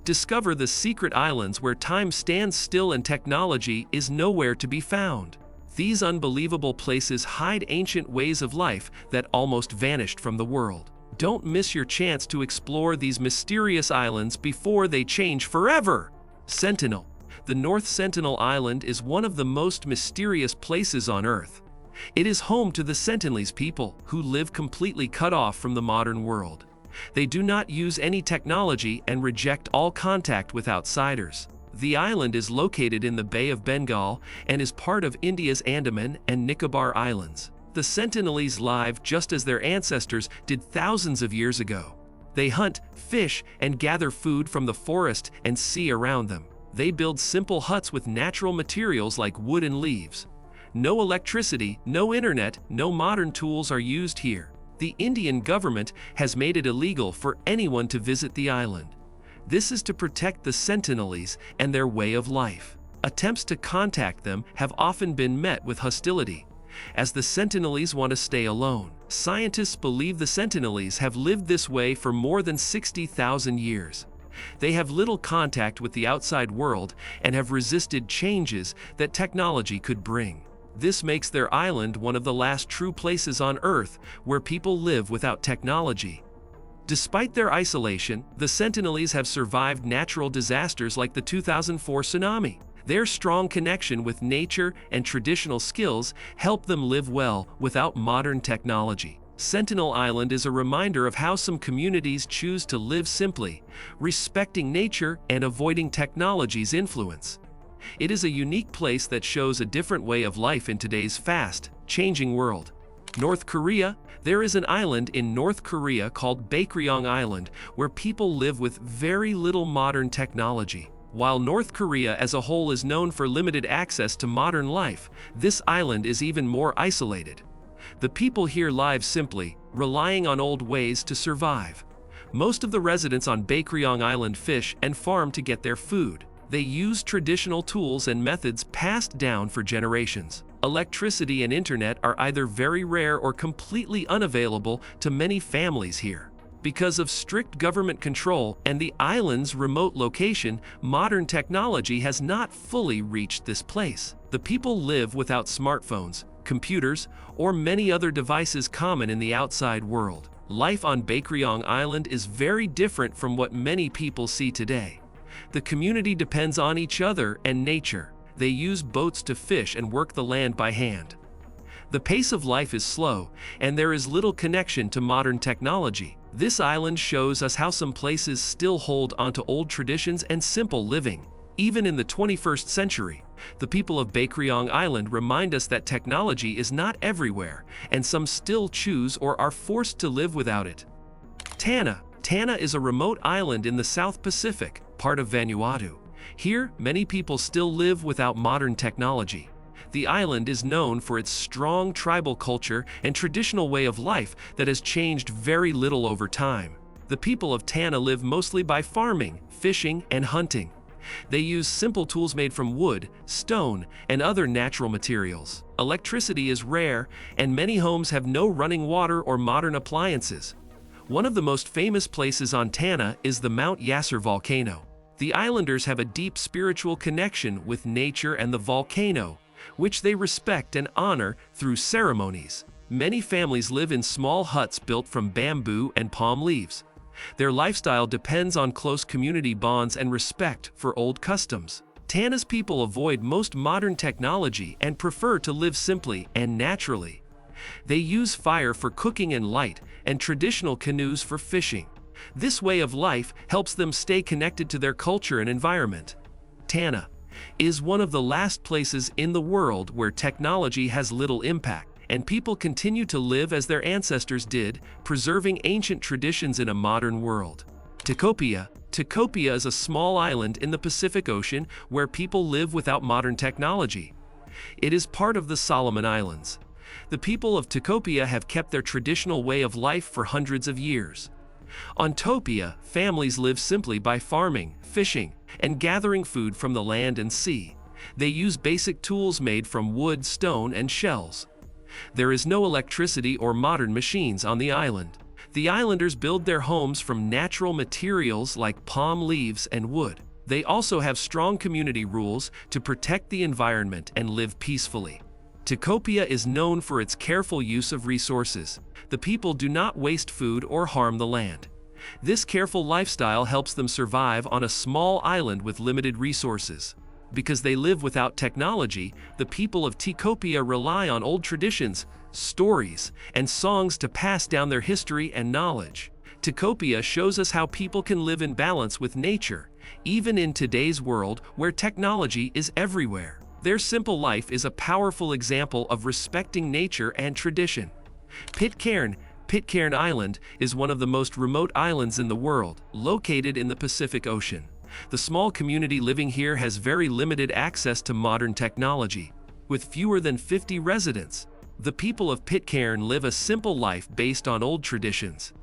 Discover the secret islands where time stands still and technology is nowhere to be found. These unbelievable places hide ancient ways of life that almost vanished from the world. Don't miss your chance to explore these mysterious islands before they change forever. Sentinel. The North Sentinel Island is one of the most mysterious places on Earth. It is home to the Sentinelese people, who live completely cut off from the modern world. They do not use any technology and reject all contact with outsiders. The island is located in the Bay of Bengal and is part of India's Andaman and Nicobar Islands. The Sentinelese live just as their ancestors did thousands of years ago. They hunt, fish, and gather food from the forest and sea around them. They build simple huts with natural materials like wood and leaves. No electricity, no internet, no modern tools are used here. The Indian government has made it illegal for anyone to visit the island. This is to protect the Sentinelese and their way of life. Attempts to contact them have often been met with hostility, as the Sentinelese want to stay alone. Scientists believe the Sentinelese have lived this way for more than 60,000 years. They have little contact with the outside world and have resisted changes that technology could bring. This makes their island one of the last true places on Earth where people live without technology. Despite their isolation, the Sentinelese have survived natural disasters like the 2004 tsunami. Their strong connection with nature and traditional skills help them live well without modern technology. Sentinel Island is a reminder of how some communities choose to live simply, respecting nature and avoiding technology's influence. It is a unique place that shows a different way of life in today's fast-changing world. North Korea. There is an island in North Korea called Bakeryong Island where people live with very little modern technology. While North Korea as a whole is known for limited access to modern life, this island is even more isolated. The people here live simply, relying on old ways to survive. Most of the residents on Bakeryong Island fish and farm to get their food. They use traditional tools and methods passed down for generations. Electricity and internet are either very rare or completely unavailable to many families here. Because of strict government control and the island's remote location, modern technology has not fully reached this place. The people live without smartphones, computers, or many other devices common in the outside world. Life on Bakeryong Island is very different from what many people see today. The community depends on each other and nature. They use boats to fish and work the land by hand. The pace of life is slow, and there is little connection to modern technology. This island shows us how some places still hold onto old traditions and simple living. Even in the 21st century, the people of Bakeryong Island remind us that technology is not everywhere, and some still choose or are forced to live without it. Tanna. Tanna is a remote island in the South Pacific, part of Vanuatu. Here, many people still live without modern technology. The island is known for its strong tribal culture and traditional way of life that has changed very little over time. The people of Tanna live mostly by farming, fishing, and hunting. They use simple tools made from wood, stone, and other natural materials. Electricity is rare, and many homes have no running water or modern appliances. One of the most famous places on Tanna is the Mount Yasser volcano. The islanders have a deep spiritual connection with nature and the volcano, which they respect and honor through ceremonies. Many families live in small huts built from bamboo and palm leaves. Their lifestyle depends on close community bonds and respect for old customs. Tanna's people avoid most modern technology and prefer to live simply and naturally. They use fire for cooking and light, and traditional canoes for fishing. This way of life helps them stay connected to their culture and environment. Tanna is one of the last places in the world where technology has little impact, and people continue to live as their ancestors did, preserving ancient traditions in a modern world. Tikopia. Tikopia is a small island in the Pacific Ocean where people live without modern technology. It is part of the Solomon Islands. The people of Tikopia have kept their traditional way of life for hundreds of years. On Topia, families live simply by farming, fishing, and gathering food from the land and sea. They use basic tools made from wood, stone, and shells. There is no electricity or modern machines on the island. The islanders build their homes from natural materials like palm leaves and wood. They also have strong community rules to protect the environment and live peacefully. Tikopia is known for its careful use of resources. The people do not waste food or harm the land. This careful lifestyle helps them survive on a small island with limited resources. Because they live without technology, the people of Tikopia rely on old traditions, stories, and songs to pass down their history and knowledge. Tikopia shows us how people can live in balance with nature, even in today's world where technology is everywhere. Their simple life is a powerful example of respecting nature and tradition. Pitcairn Island is one of the most remote islands in the world, located in the Pacific Ocean. The small community living here has very limited access to modern technology. With fewer than 50 residents, the people of Pitcairn live a simple life based on old traditions.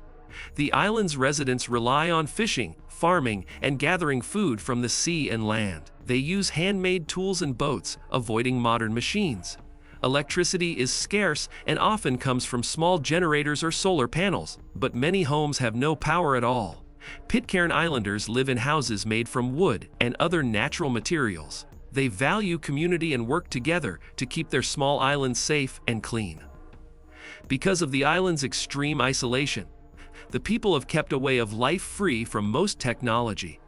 The island's residents rely on fishing, farming, and gathering food from the sea and land. They use handmade tools and boats, avoiding modern machines. Electricity is scarce and often comes from small generators or solar panels, but many homes have no power at all. Pitcairn Islanders live in houses made from wood and other natural materials. They value community and work together to keep their small island safe and clean. Because of the island's extreme isolation, the people have kept a way of life free from most technology.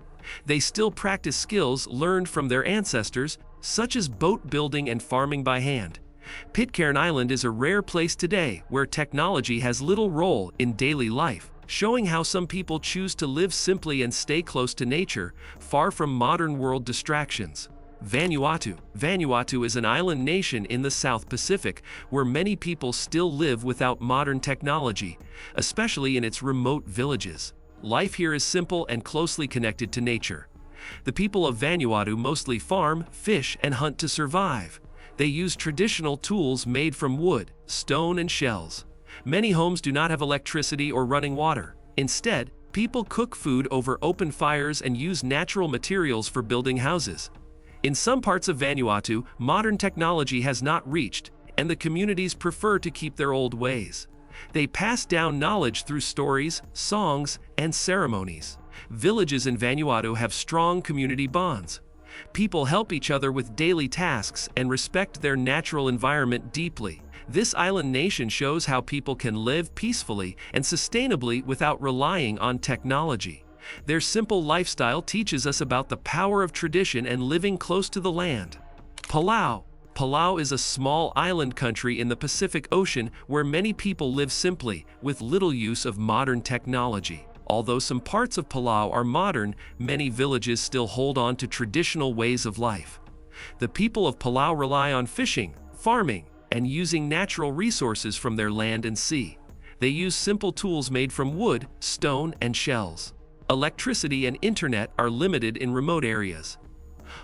They still practice skills learned from their ancestors, such as boat building and farming by hand. Pitcairn Island is a rare place today where technology has little role in daily life, showing how some people choose to live simply and stay close to nature, far from modern world distractions. Vanuatu is an island nation in the South Pacific where many people still live without modern technology, especially in its remote villages. Life here is simple and closely connected to nature. The people of Vanuatu mostly farm, fish, and hunt to survive. They use traditional tools made from wood, stone, and shells. Many homes do not have electricity or running water. Instead, people cook food over open fires and use natural materials for building houses. In some parts of Vanuatu, modern technology has not reached, and the communities prefer to keep their old ways. They pass down knowledge through stories, songs, and ceremonies. Villages in Vanuatu have strong community bonds. People help each other with daily tasks and respect their natural environment deeply. This island nation shows how people can live peacefully and sustainably without relying on technology. Their simple lifestyle teaches us about the power of tradition and living close to the land. Palau is a small island country in the Pacific Ocean where many people live simply, with little use of modern technology. Although some parts of Palau are modern, many villages still hold on to traditional ways of life. The people of Palau rely on fishing, farming, and using natural resources from their land and sea. They use simple tools made from wood, stone, and shells. Electricity and internet are limited in remote areas.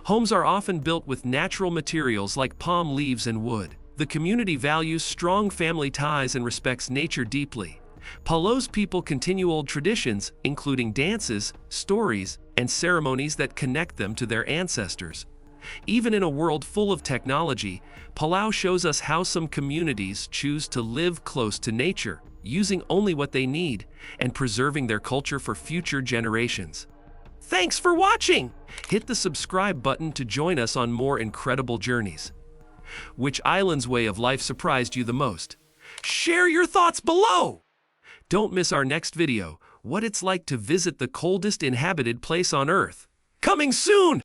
Homes are often built with natural materials like palm leaves and wood. The community values strong family ties and respects nature deeply. Palau's people continue old traditions, including dances, stories, and ceremonies that connect them to their ancestors. Even in a world full of technology, Palau shows us how some communities choose to live close to nature, using only what they need, and preserving their culture for future generations. Thanks for watching! Hit the subscribe button to join us on more incredible journeys. Which island's way of life surprised you the most? Share your thoughts below! Don't miss our next video, what it's like to visit the coldest inhabited place on Earth. Coming soon!